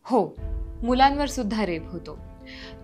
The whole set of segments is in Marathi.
हो, मुलांवर सुद्धा रेप होतो.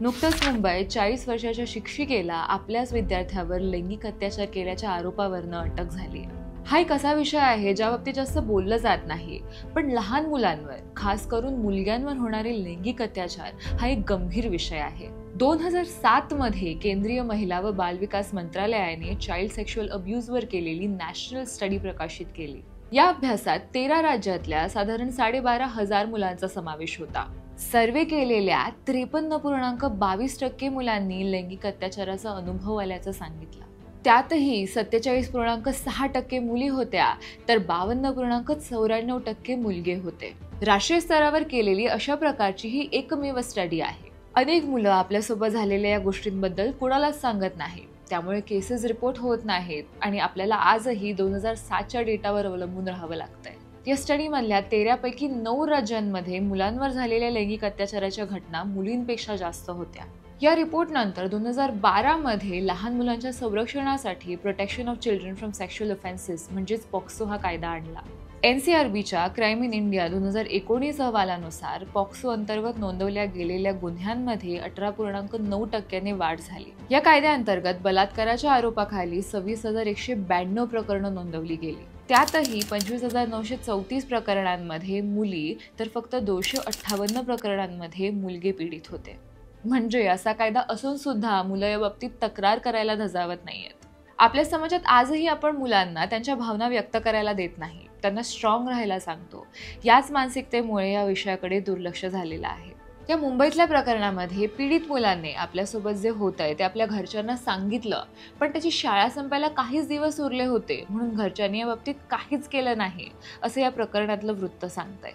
नुकतंच मुंबईत 40 वर्षाच्या शिक्षिकेला आपल्याच विद्यार्थ्यावर लैंगिक अत्याचार केल्याच्या आरोपावरनं अटक झाली. हा एक असा विषय आहे ज्या बाबतीत जास्त बोललं जात नाही, पण लहान मुलांवर, खास करून मुलग्यांवर होणारे लैंगिक अत्याचार हा एक गंभीर विषय आहे. 2007 मध्ये केंद्रीय महिला व बालविकास मंत्रालयाने चाइल्ड सेक्शुअल अब्यूजवर केलेली नॅशनल स्टडी प्रकाशित केली. या अभ्यासात 13 राज्यातल्या साधारण 12,500 मुलांचा समावेश होता. सर्वे केलेल्या 53.22% मुलांनी लैंगिक अत्याचाराचा अनुभव आल्याचं सांगितलं. त्यातही 47.6% मुली होत्या, तर 52.94% मुलगे होते. राष्ट्रीय स्तरावर केलेली अशा प्रकारची ही एकमेव स्टडी आहे. अनेक मुलं आपल्यासोबत झालेल्या या गोष्टींबद्दल कुणालाच सांगत नाही. त्यामुळे केसेस रिपोर्ट होत नाहीत आणि आपल्याला आजही 2007च्या डेटावर अवलंबून राहावं लागतंय. या स्टडीमधल्या 13 पैकी 9 राज्यांमध्ये मुलांवर झालेल्या लैंगिक अत्याचाराच्या घटना मुलींपेक्षा जास्त होत्या. या रिपोर्टनंतर 2012 मध्ये लहान मुलांच्या संरक्षणासाठी protection of children from sexual offences म्हणजेच पॉक्सो हा कायदा आणला. NCRBच्या क्राईम इन इंडिया 2019 अहवालानुसार पॉक्सो अंतर्गत नोंदवल्या गेलेल्या गुन्ह्यांमध्ये 18.9% वाढ झाली. या कायद्याअंतर्गत बलात्काराच्या आरोपाखाली 26,192 प्रकरणं नोंदवली गेली. त्यातही 25,934 प्रकरणांमध्ये मुली तर फक्त 258 प्रकरणांमध्ये मुलगे पीडित होते. म्हणजे असा कायदा असून सुद्धा मुलं या बाबतीत तक्रार करायला धजावत नाहीयेत. आपल्या समाजात आजही आपण मुलांना त्यांच्या भावना व्यक्त करायला देत नाही, त्यांना स्ट्रॉंग राहायला सांगतो. याच मानसिकतेमुळे या विषयाकडे दुर्लक्ष झालेलं आहे. या मुंबईतल्या प्रकरणामध्ये पीडित मुलांनी आपल्यासोबत जे होतंय ते आपल्या घरच्यांना सांगितलं, पण त्याची शाळा संपायला काहीच दिवस उरले होते म्हणून घरच्यांनी या बाबतीत काहीच केलं नाही, असं या प्रकरणातलं वृत्त सांगतंय.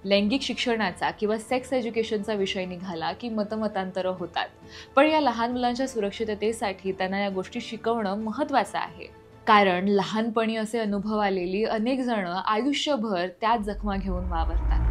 लैंगिक शिक्षणाचा किंवा सेक्स एज्युकेशनचा विषय निघाला की मतमतांतरं होतात, पण या लहान मुलांच्या सुरक्षिततेसाठी त्यांना या गोष्टी शिकवणं महत्त्वाचं आहे. कारण लहानपणी असे अनुभव आलेली अनेक जण आयुष्यभर त्याच जखमा घेऊन वावरतात.